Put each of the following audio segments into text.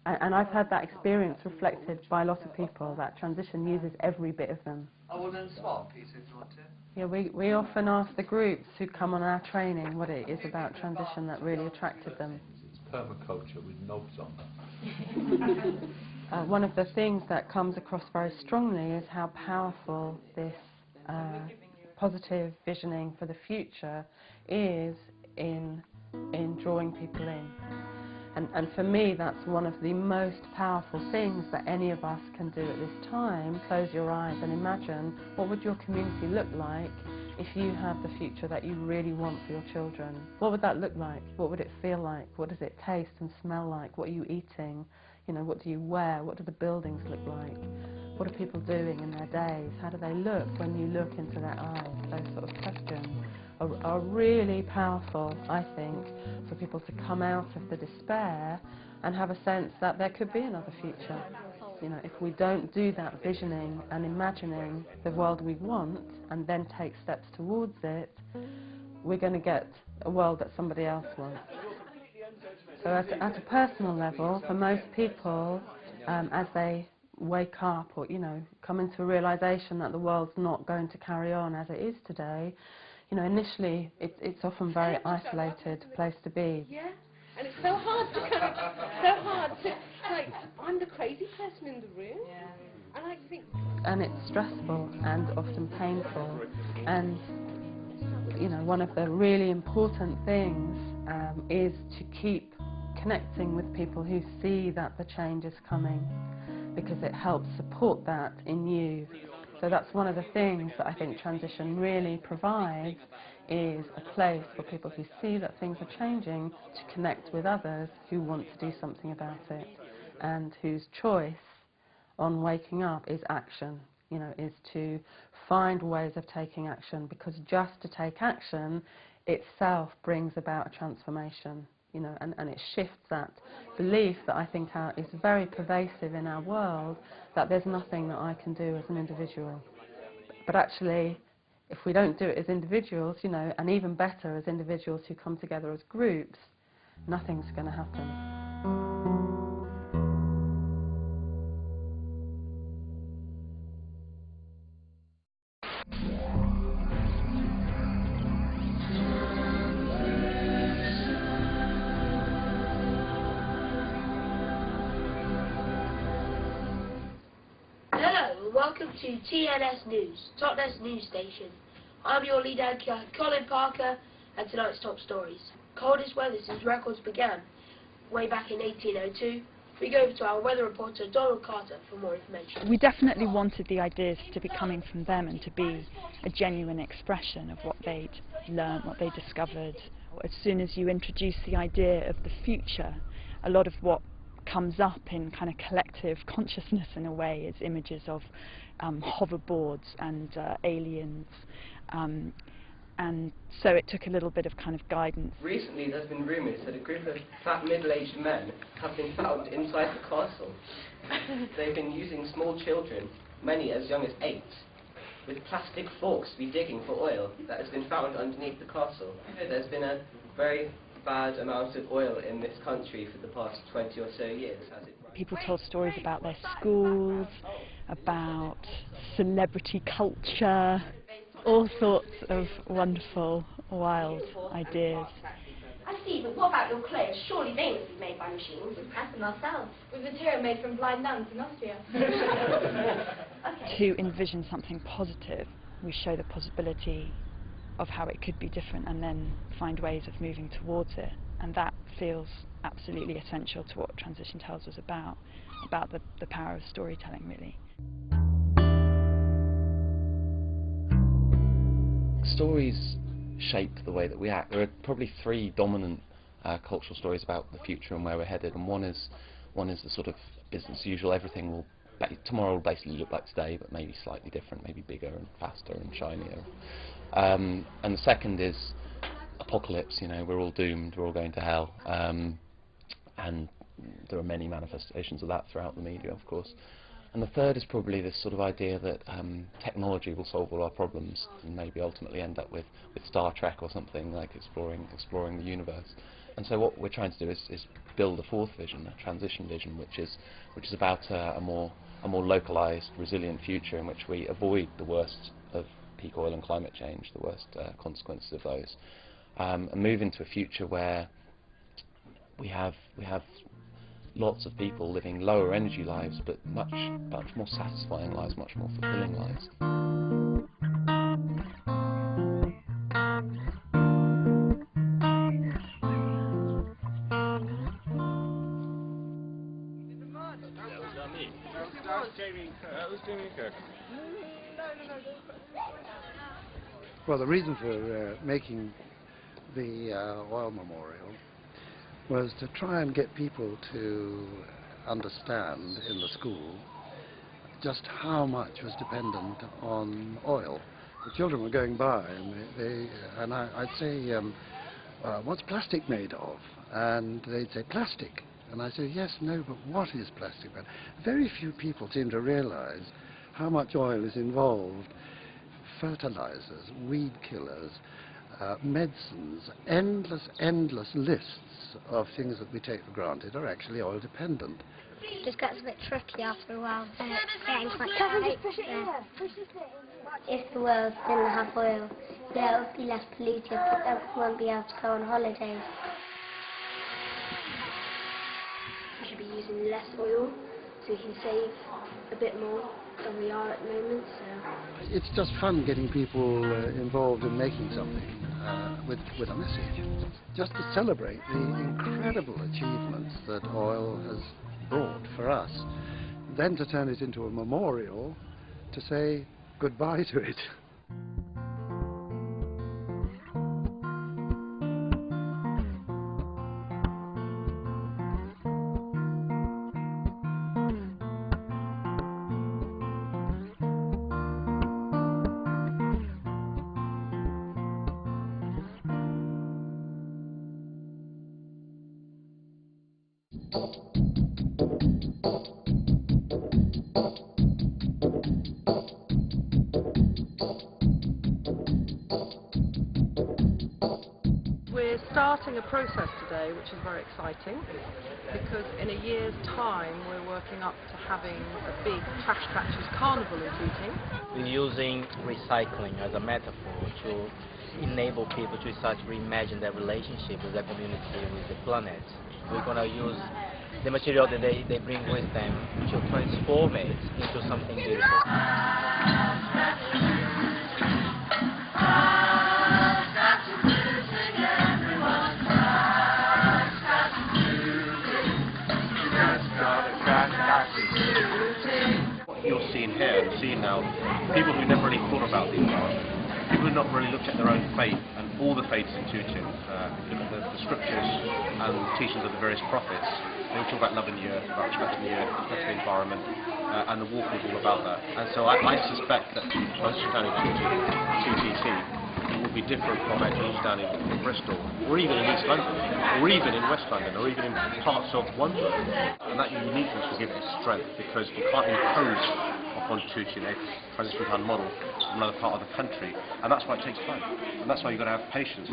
And I've had that experience reflected by a lot of people, that transition uses every bit of them. Oh, well then swap, Peter, if you want to. Yeah, we often ask the groups who come on our training what it is about transition that really attracted them. It's permaculture with knobs on. One of the things that comes across very strongly is how powerful this positive visioning for the future is in drawing people in. And for me, that's one of the most powerful things that any of us can do at this time. Close your eyes and imagine, what would your community look like if you have the future that you really want for your children? What would that look like? What would it feel like? What does it taste and smell like? What are you eating? You know, what do you wear? What do the buildings look like? What are people doing in their days? How do they look when you look into their eyes? Those sort of questions are really powerful, I think, for people to come out of the despair and have a sense that there could be another future. You know, if we don't do that visioning and imagining the world we want and then take steps towards it, we're going to get a world that somebody else wants. So at a personal level, for most people, as they wake up or, you know, come into a realisation that the world's not going to carry on as it is today, you know, initially it's often a very isolated place to be. Yeah, and it's so hard to kind of, so hard to, like, I'm the crazy person in the room, and I think... And it's stressful and often painful, and, you know, one of the really important things is to keep connecting with people who see that the change is coming, because it helps support that in you. So that's one of the things that I think transition really provides, is a place for people who see that things are changing to connect with others who want to do something about it, and whose choice on waking up is action, you know, is to find ways of taking action, because just to take action itself brings about a transformation. You know, and it shifts that belief that I think is very pervasive in our world, that there's nothing that I can do as an individual. But actually, if we don't do it as individuals, you know, and even better as individuals who come together as groups, nothing's going to happen. Welcome to TNS News, Totnes News Station. I'm your lead anchor, Colin Parker, and tonight's top stories. Coldest weather since records began, way back in 1802. We go over to our weather reporter, Donald Carter, for more information. We definitely wanted the ideas to be coming from them and to be a genuine expression of what they'd learned, what they discovered. As soon as you introduce the idea of the future, a lot of what comes up in kind of collective consciousness in a way is images of hoverboards and aliens, and so it took a little bit of kind of guidance. Recently there's been rumours that a group of fat middle-aged men have been found inside the castle. They've been using small children, many as young as 8, with plastic forks to be digging for oil that has been found underneath the castle. There's been a very bad amount of oil in this country for the past 20 or so years. People told stories about their schools, about celebrity culture, all sorts of wonderful, wild ideas. I see, but what about your clay? Surely they must be made by machines. We press them ourselves, with material made from blind nuns in Austria. To envision something positive, we show the possibility of how it could be different and then find ways of moving towards it. And that feels absolutely essential to what transition tells us about the power of storytelling, really. Stories shape the way that we act. There are probably 3 dominant cultural stories about the future and where we're headed, and one is the sort of business as usual. Everything will tomorrow will basically look like today, but maybe slightly different, maybe bigger and faster and shinier. And the second is apocalypse. You know, we're all doomed, we're all going to hell, and there are many manifestations of that throughout the media, of course. And the third is probably this sort of idea that technology will solve all our problems, and maybe ultimately end up with Star Trek or something, like exploring the universe. And so what we're trying to do is build a fourth vision, a transition vision, which is about a more localized, resilient future in which we avoid the worst of peak oil and climate change, the worst consequences of those, and move into a future where we have lots of people living lower energy lives, but much more satisfying lives, much more fulfilling lives. Well, the reason for making the oil memorial was to try and get people to understand in the school just how much was dependent on oil. The children were going by and I'd say, what's plastic made of? And they'd say, plastic. And I said, yes, no, but what is plastic made? Very few people seem to realize how much oil is involved. Fertilizers, weed killers, medicines, endless lists of things that we take for granted are actually oil dependent. It just gets a bit tricky after a while. If the world didn't have oil, it would be less polluted, but then we won't be able to go on holidays. We should be using less oil so we can save a bit more than we are at the moment. So it's just fun getting people involved in making something with a message. Just to celebrate the incredible achievements that oil has brought for us. Then to turn it into a memorial to say goodbye to it. We're starting a process today which is very exciting, because in a year's time we're working up to having a big trash catchers carnival in Tooting. We're using recycling as a metaphor to enable people to start to reimagine their relationship with their community, with the planet. We're going to use the material that they bring with them to transform it into something beautiful. What you're seeing here and seeing now, people who never really thought about the environment, people who have not really looked at their own faith and all the faiths in Tooting, look at the scriptures and the teachings of the various prophets. They all talk about loving the earth, about respecting the earth, respecting the environment, and the walk was all about that. And so I suspect that transition down in Tooting, TTC, will be different from transition down in Bristol, or even in East London, or even in West London, or even in parts of Wondering. And that uniqueness will give it strength, because you can't impose upon Tooting a transition plan model from another part of the country, and that's why it takes time, and that's why you've got to have patience.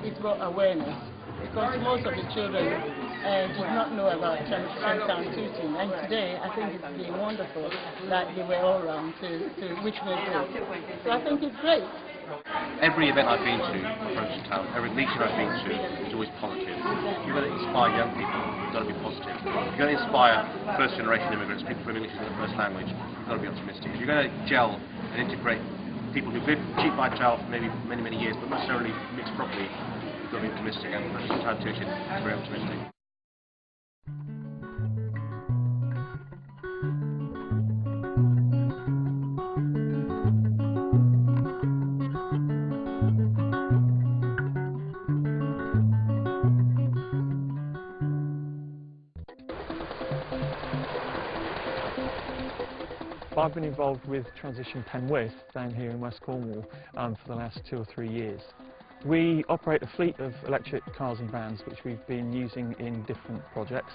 It's about awareness, because most of the children did not know about Transition Town Tooting, and today I think it's been wonderful that they were all around to witness it. So I think it's great. Every event I've been to, Transition Town, every meeting I've been to is always positive. You've got to inspire young people, you've got to be positive. You've got to inspire first generation immigrants, people who English is their first language, you've got to be optimistic. If you're going to gel and integrate people who've lived cheap by child for maybe many years, but not necessarily mixed properly, you've got to be optimistic, and Transition Town Tooting is very optimistic. I've been involved with Transition 10 With down here in West Cornwall for the last 2 or 3 years. We operate a fleet of electric cars and vans which we've been using in different projects.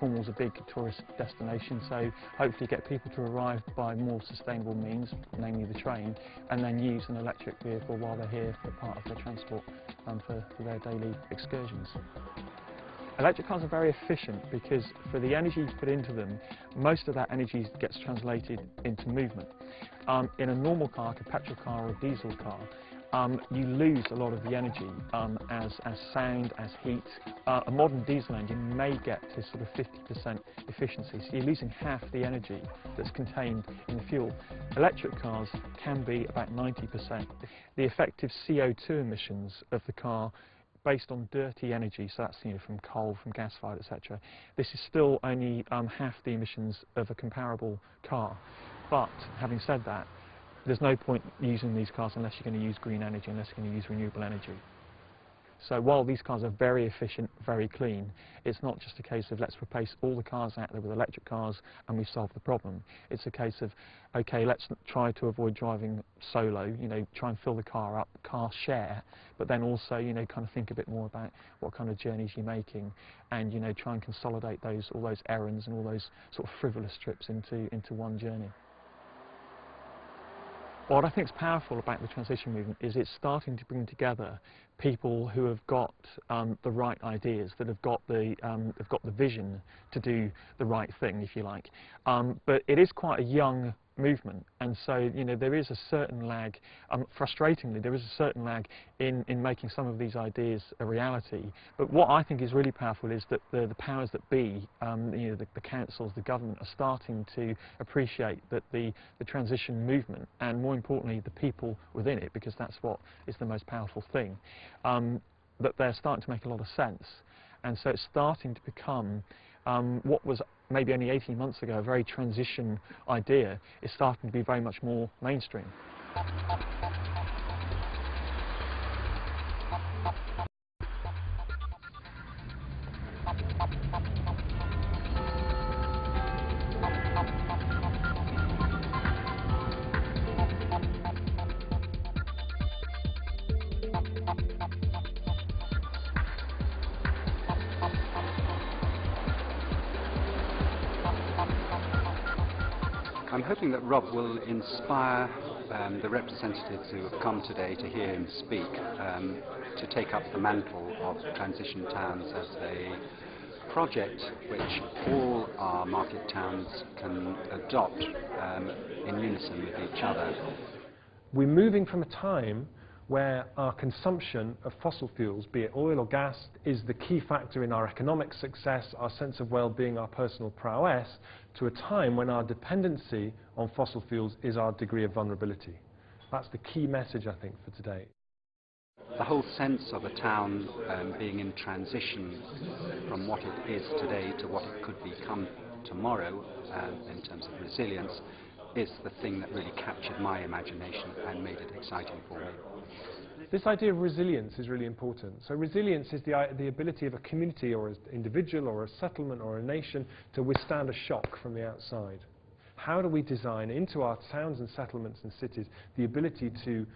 Cornwall's a big tourist destination, so hopefully get people to arrive by more sustainable means, namely the train, and then use an electric vehicle while they're here for part of their transport for their daily excursions. Electric cars are very efficient because for the energy put into them, most of that energy gets translated into movement. In a normal car, like a petrol car or a diesel car, you lose a lot of the energy as sound, as heat. A modern diesel engine may get to sort of 50% efficiency, so you're losing half the energy that's contained in the fuel. Electric cars can be about 90%. The effective CO2 emissions of the car based on dirty energy, so that's from coal, from gas-fired, etc. This is still only half the emissions of a comparable car. But having said that, there's no point using these cars unless you're going to use green energy, unless you're going to use renewable energy. So while these cars are very efficient, very clean, it's not just a case of let's replace all the cars out there with electric cars and we solve the problem. It's a case of, okay, let's try to avoid driving solo, try and fill the car up, car share, but then also, kind of think a bit more about what kind of journeys you're making and, try and consolidate all those errands and all those sort of frivolous trips into one journey. What I think is powerful about the transition movement is it's starting to bring together people who have got the right ideas, that have got the vision to do the right thing, if you like. But it is quite a young movement, and so there is a certain lag. Frustratingly, there is a certain lag in making some of these ideas a reality. But what I think is really powerful is that the powers that be, the councils, the government, are starting to appreciate that the transition movement, and more importantly the people within it, because that's what is the most powerful thing, that they're starting to make a lot of sense. And so it's starting to become what was maybe only 18 months ago a very transition idea is starting to be very much more mainstream. I'm hoping that Rob will inspire the representatives who have come today to hear him speak to take up the mantle of transition towns as a project which all our market towns can adopt in unison with each other. We're moving from a time where our consumption of fossil fuels, be it oil or gas, is the key factor in our economic success, our sense of well-being, our personal prowess, to a time when our dependency on fossil fuels is our degree of vulnerability. That's the key message, I think, for today. The whole sense of a town being in transition from what it is today to what it could become tomorrow in terms of resilience is the thing that really captured my imagination and made it exciting for me. This idea of resilience is really important. So resilience is the ability of a community or an individual or a settlement or a nation to withstand a shock from the outside. How do we design into our towns and settlements and cities the ability to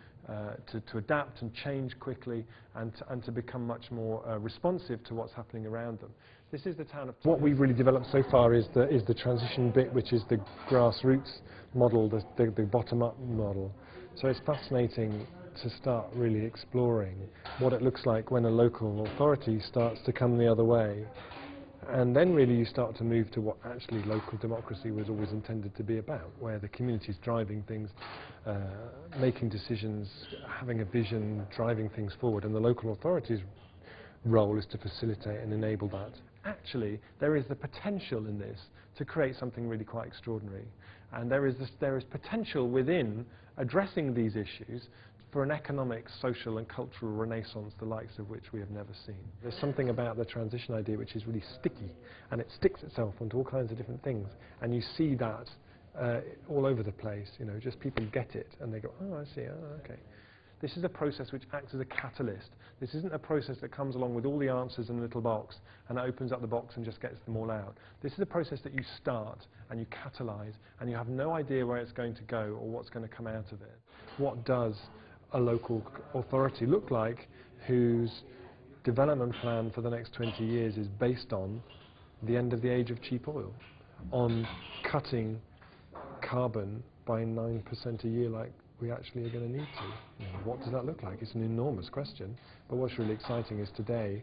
adapt and change quickly and to become much more responsive to what's happening around them? This is the town of... What we've really developed so far is the transition bit, which is the grassroots model, the bottom-up model. So it's fascinating to start really exploring what it looks like when a local authority starts to come the other way. And then really you start to move to what actually local democracy was always intended to be about, where the community is driving things, making decisions, having a vision, driving things forward, and the local authority's role is to facilitate and enable that. Actually, there is the potential in this to create something really quite extraordinary. And there is potential within addressing these issues for an economic, social and cultural renaissance, the likes of which we have never seen. There's something about the transition idea which is really sticky, and it sticks itself onto all kinds of different things, and you see that all over the place, just people get it and they go, oh, I see, oh, okay. This is a process which acts as a catalyst. This isn't a process that comes along with all the answers in a little box and opens up the box and just gets them all out. This is a process that you start and you catalyse and you have no idea where it's going to go or what's going to come out of it. What does a local authority look like whose development plan for the next 20 years is based on the end of the age of cheap oil, on cutting carbon by 9% a year like we actually are going to need to. You know, what does that look like? It's an enormous question, but what's really exciting is today